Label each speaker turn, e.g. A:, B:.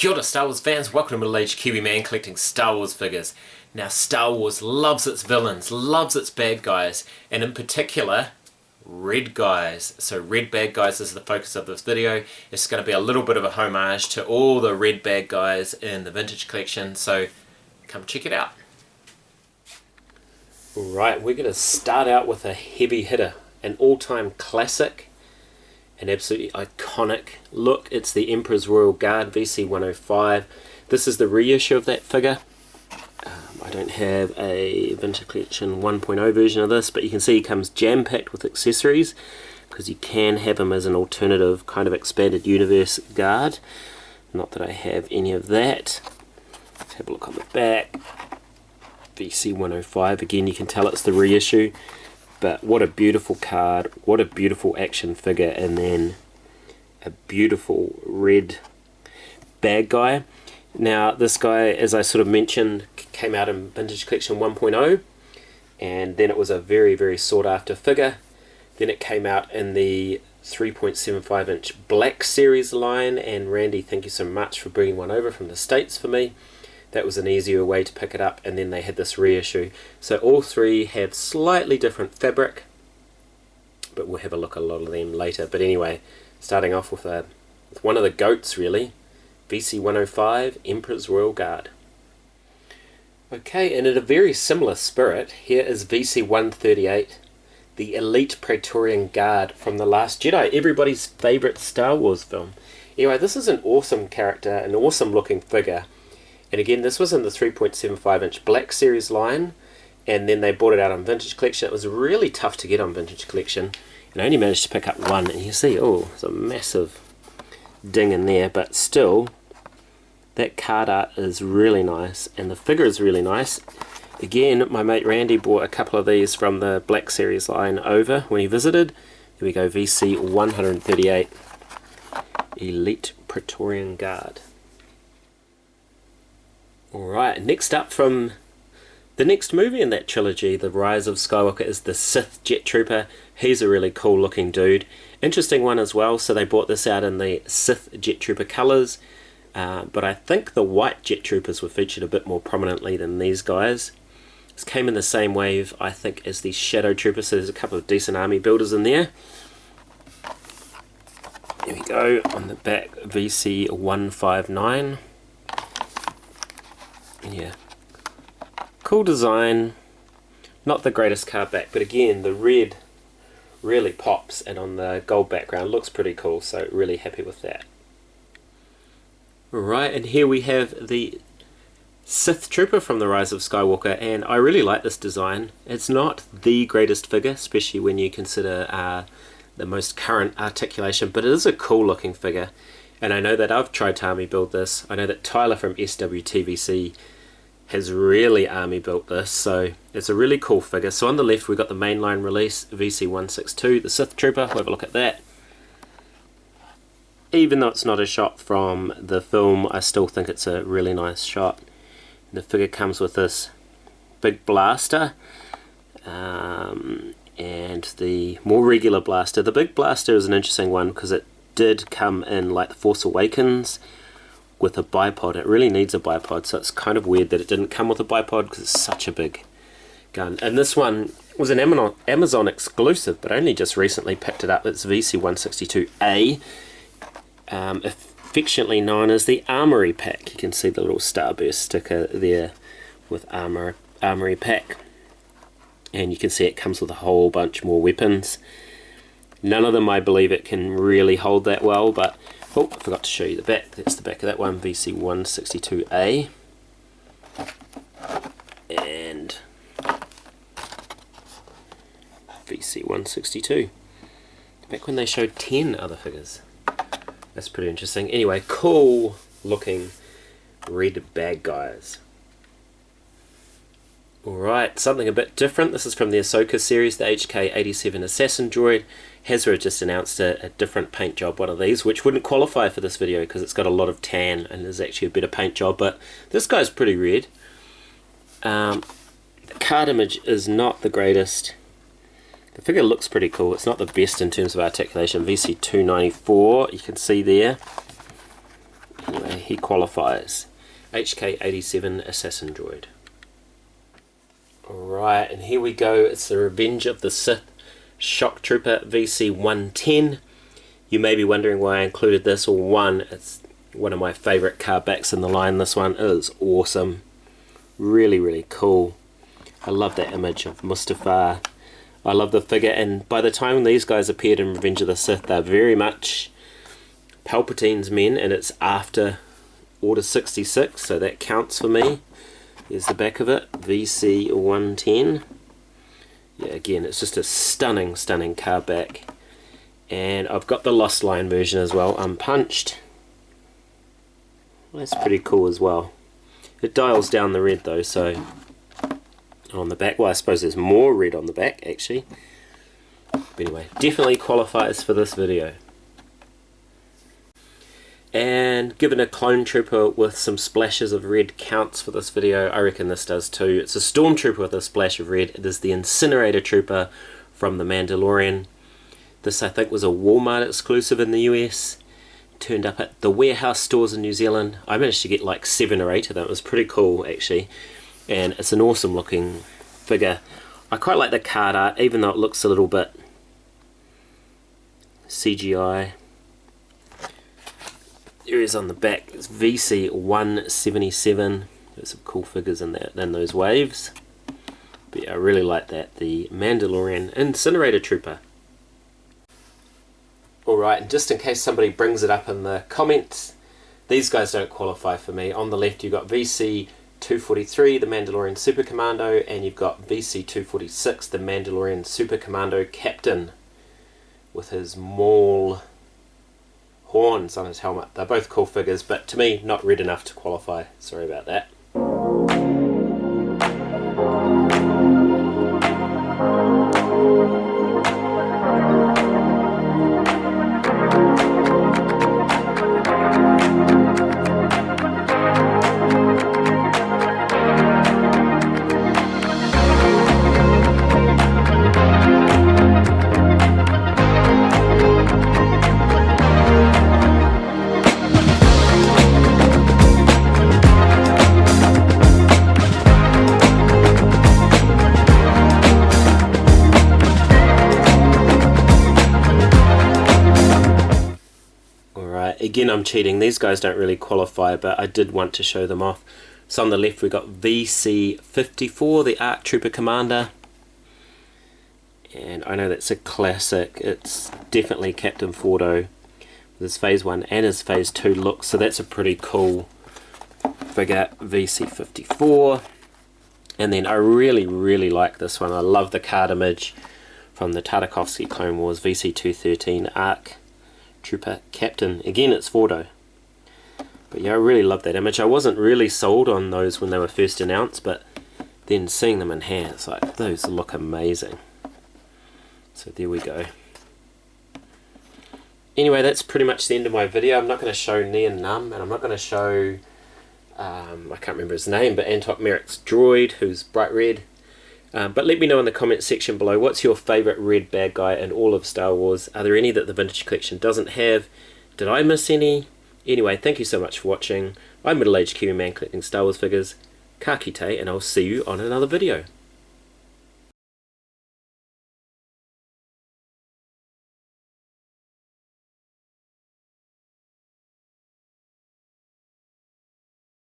A: Kia ora Star Wars fans, welcome to middle-aged Kiwi man collecting Star Wars figures. Now Star Wars loves its villains, loves its bad guys, and in particular, red guys. So red bad guys is the focus of this video. It's going to be a little bit of a homage to all the red bad guys in the vintage collection, so come check it out. Alright, we're going to start out with a heavy hitter, an all-time classic. An absolutely iconic look. It's the Emperor's Royal Guard VC105. This is the reissue of that figure. I don't have a Vintage Collection 1.0 version of this, but you can see he comes jam-packed with accessories because you can have him as an alternative kind of expanded universe guard. Not that I have any of that. Let's have a look on the back. VC105, again you can tell it's the reissue. But what a beautiful card, what a beautiful action figure, and then a beautiful red bad guy. Now this guy, as I sort of mentioned, came out in Vintage Collection 1.0, and then it was a very, very sought after figure. Then it came out in the 3.75 inch Black Series line, and Randy, thank you so much for bringing one over from the States for me. That was an easier way to pick it up, and then they had this reissue. So all three have slightly different fabric, but we'll have a look at a lot of them later. But anyway, starting off with one of the goats really, VC105, Emperor's Royal Guard. Okay, and in a very similar spirit, here is VC138, the elite Petorian Guard from The Last Jedi, everybody's favourite Star Wars film. Anyway, this is an awesome character, an awesome looking figure. And again, this was in the 3.75 inch Black Series line, and then they bought it out on Vintage Collection. It was really tough to get on Vintage Collection, and I only managed to pick up one, and you see, oh, there's a massive ding in there, but still, that card art is really nice, and the figure is really nice. Again, my mate Randy bought a couple of these from the Black Series line over when he visited. There we go, VC138, Elite Petorian Guard. Alright, next up from the next movie in that trilogy, The Rise of Skywalker, is the Sith Jet Trooper. He's a really cool looking dude. Interesting one as well, so they brought this out in the Sith Jet Trooper colours, but I think the white Jet Troopers were featured a bit more prominently than these guys. This came in the same wave, I think, as the Shadow Trooper, so there's a couple of decent army builders in there. There we go, on the back, VC159. Yeah, cool design, not the greatest card back, but again the red really pops, and on the gold background looks pretty cool, so really happy with that. Alright, and here we have the Sith Trooper from The Rise of Skywalker, and I really like this design. It's not the greatest figure, especially when you consider the most current articulation, but it is a cool looking figure. And I know that I've tried to army build this. I know that Tyler from TVC has really army built this, so it's a really cool figure. So on the left we've got the mainline release, VC162, the Sith Trooper. We'll have a look at that. Even though it's not a shot from the film, I still think it's a really nice shot. The figure comes with this big blaster, and the more regular blaster. The big blaster is an interesting one because it did come in like The Force Awakens with a bipod. It really needs a bipod, so it's kind of weird that it didn't come with a bipod because it's such a big gun. And this one was an Amazon exclusive, but only just recently picked it up. It's VC162A, affectionately known as the Armory Pack. You can see the little Starburst sticker there with Armory Pack, and you can see it comes with a whole bunch more weapons. None of them, I believe, it can really hold that well, but oh, I forgot to show you the back. That's the back of that one, VC162A. And VC162. Back when they showed 10 other figures. That's pretty interesting. Anyway, cool looking red bad guys. Alright, something a bit different. This is from the Ahsoka series, the HK-87 Assassin Droid. Hasbro just announced a different paint job, one of these, which wouldn't qualify for this video because it's got a lot of tan and is actually a better paint job, but this guy's pretty red. The card image is not the greatest. The figure looks pretty cool. It's not the best in terms of articulation. VC294, you can see there. Anyway, he qualifies. HK-87 Assassin Droid. Alright, and here we go. It's the Revenge of the Sith Shock Trooper VC-110. You may be wondering why I included this. Well, one, it's one of my favourite card backs in the line. This one is awesome. Really, really cool. I love that image of Mustafar. I love the figure, and by the time these guys appeared in Revenge of the Sith, they're very much Palpatine's men, and it's after Order 66, so that counts for me. Here's the back of it, VC-110. Yeah, again, it's just a stunning, stunning card back. And I've got the Lost Line version as well, unpunched. That's pretty cool as well. It dials down the red though, so on the back, well, I suppose there's more red on the back actually. But anyway, definitely qualifies for this video. And given a clone trooper with some splashes of red counts for this video, I reckon this does too. It's a stormtrooper with a splash of red. It is the Incinerator Trooper from The Mandalorian. This I think was a Walmart exclusive in the US. Turned up at the warehouse stores in New Zealand. I managed to get like 7 or 8 of them. It was pretty cool actually. And it's an awesome looking figure. I quite like the card art, even though it looks a little bit CGI. There is on the back, it's VC-177. There's some cool figures in those waves. But yeah, I really like that. The Mandalorian Incinerator Trooper. Alright, and just in case somebody brings it up in the comments, these guys don't qualify for me. On the left you've got VC-243, the Mandalorian Super Commando, and you've got VC-246, the Mandalorian Super Commando Captain, with his Maul horns on his helmet. They're both cool figures, but to me, not red enough to qualify. Sorry about that. Again, I'm cheating. These guys don't really qualify, but I did want to show them off. So on the left we've got VC-54, the ARC Trooper Commander. And I know that's a classic. It's definitely Captain Fordo with his Phase 1 and his Phase 2 look. So that's a pretty cool figure, VC-54. And then I really, really like this one. I love the card image from the Tartakovsky Clone Wars, VC-213 ARC Trooper Captain. Again, it's Fordo. But yeah, I really love that image. I wasn't really sold on those when they were first announced, but then seeing them in hand, it's like, those look amazing. So there we go. Anyway, that's pretty much the end of my video. I'm not going to show Nien Nunb, and I'm not going to show, I can't remember his name, but Antok Merrick's droid, who's bright red. But let me know in the comment section below, what's your favourite red bad guy in all of Star Wars? Are there any that the Vintage Collection doesn't have? Did I miss any? Anyway, thank you so much for watching. I'm middle-aged Kiwi man collecting Star Wars figures. Ka kite, and I'll see you on another video.